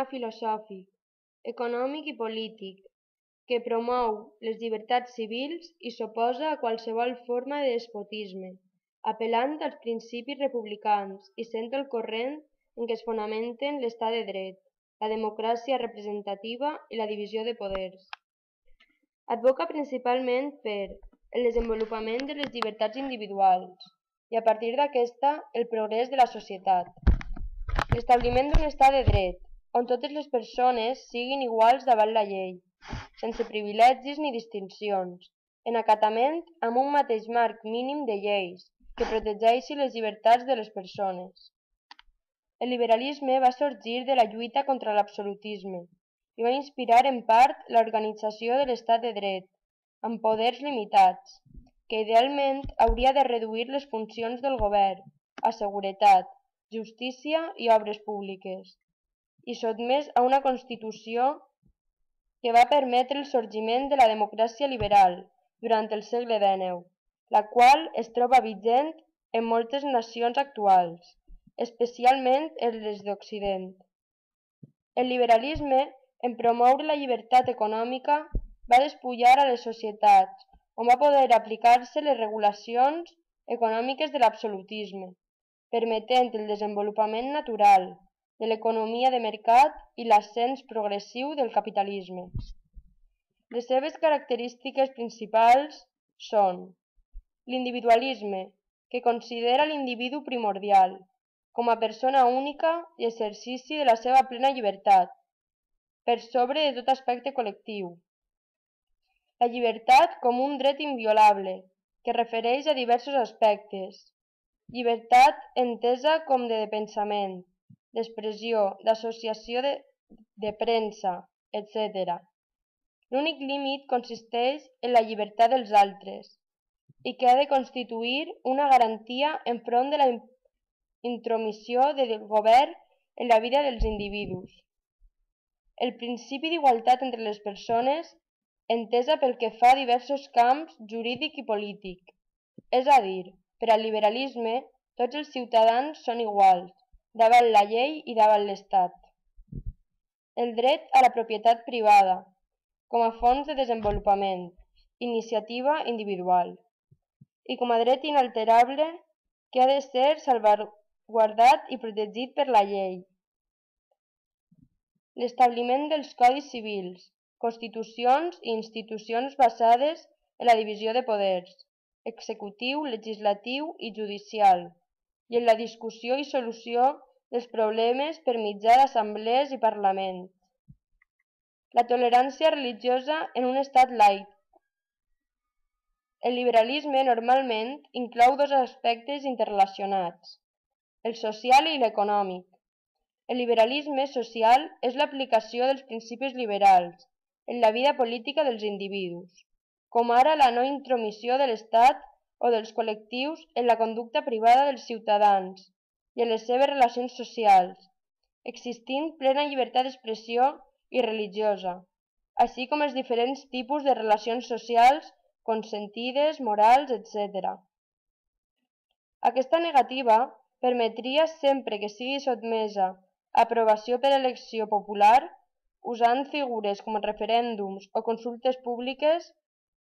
sistema filosòfic, econòmic i polític que promou les llibertats civils i s'oposa a qualsevol forma de despotisme, apel·lant als principis republicans i sent el corrent en què es fonamenten l'estat de dret, la democràcia representativa i la divisió de poders. Advoca principalment per el desenvolupament de les llibertats individuals i, a partir d'aquesta, el progrés de la societat. L'establiment d'un estat de dret, on totes les persones siguin iguals davant la llei, sense privilegis ni distincions, en acatament amb un mateix marc mínim de lleis que protegeixi les llibertats de les persones. El liberalisme va sorgir de la lluita contra l'absolutisme i va inspirar en part l'organització de l'estat de dret, amb poders limitats, que idealment hauria de reduir les funcions del govern a seguretat, justícia i obres públiques, i sotmès a una Constitució que va permetre el sorgiment de la democràcia liberal durant el segle XIX, la qual es troba vigent en moltes nacions actuals, especialment en les d'Occident. El liberalisme, en promoure la llibertat econòmica, va despullar a les societats, on va poder aplicar-se les regulacions econòmiques de l'absolutisme, permetent el desenvolupament natural de l'economia de mercat i l'ascens progressiu del capitalisme. Les seves característiques principals són l'individualisme, que considera l'individu primordial, com a persona única i exercici de la seva plena llibertat, per sobre de tot aspecte col·lectiu. La llibertat com un dret inviolable, que refereix a diversos aspectes. Llibertat entesa com de pensament, d'expressió, d'associació de premsa, etc. L'únic límit consisteix en la llibertat dels altres i que ha de constituir una garantia enfront de la intromissió del govern en la vida dels individus. El principi d'igualtat entre les persones, entesa pel que fa a diversos camps jurídic i polític, és a dir, per al liberalisme, tots els ciutadans són iguals, davant la llei i davant l'Estat. El dret a la propietat privada, com a fons de desenvolupament, iniciativa individual, i com a dret inalterable que ha de ser salvaguardat i protegit per la llei. L'establiment dels codis civils, constitucions i institucions basades en la divisió de poders, executiu, legislatiu i judicial, i en la discussió i solució dels problemes per mitjà d'assemblees i parlaments. La tolerància religiosa en un estat laic. El liberalisme normalment inclou dos aspectes interrelacionats, el social i l'econòmic. El liberalisme social és l'aplicació dels principis liberals en la vida política dels individus, com ara la no intromissió de l'Estat o dels col·lectius en la conducta privada dels ciutadans i en les seves relacions socials, existint plena llibertat d'expressió i religiosa, així com els diferents tipus de relacions socials consentides, morals, etc. Aquesta negativa permetria, sempre que sigui sotmesa a aprovació per elecció popular, usant figures com referèndums o consultes públiques,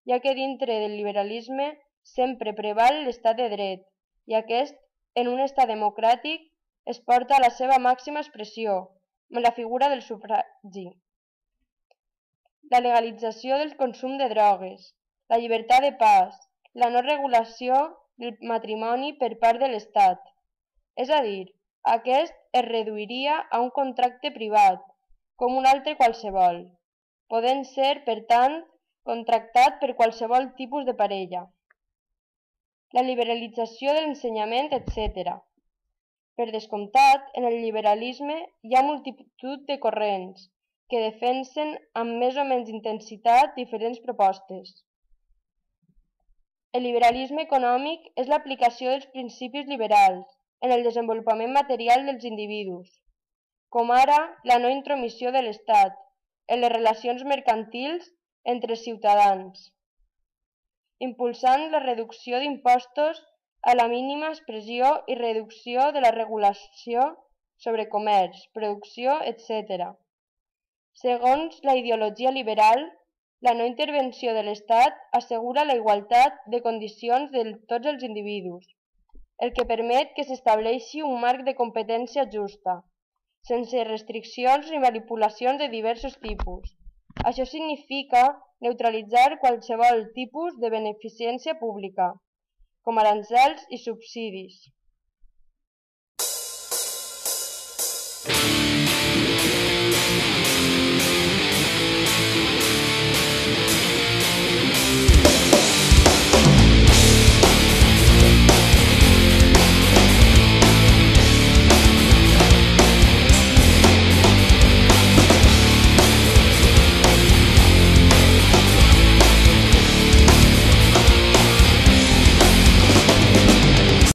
ja que dintre del liberalisme sempre preval l'estat de dret i aquest, en un estat democràtic, es porta a la seva màxima expressió, amb la figura del sufragi. La legalització del consum de drogues, la llibertat de pas, la no regulació del matrimoni per part de l'Estat. És a dir, aquest es reduiria a un contracte privat, com un altre qualsevol, podent ser, per tant, contractat per qualsevol tipus de parella. La liberalització de l'ensenyament, etc. Per descomptat, en el liberalisme hi ha multitud de corrents que defensen amb més o menys intensitat diferents propostes. El liberalisme econòmic és l'aplicació dels principis liberals en el desenvolupament material dels individus, com ara la no intromissió de l'Estat en les relacions mercantils entre ciutadans, impulsant la reducció d'impostos a la mínima expressió i reducció de la regulació sobre comerç, producció, etc. Segons la ideologia liberal, la no intervenció de l'Estat assegura la igualtat de condicions de tots els individus, el que permet que s'estableixi un marc de competència justa, sense restriccions ni manipulacions de diversos tipus. Això significa neutralitzar qualsevol tipus de beneficència pública, com aranzels i subsidis.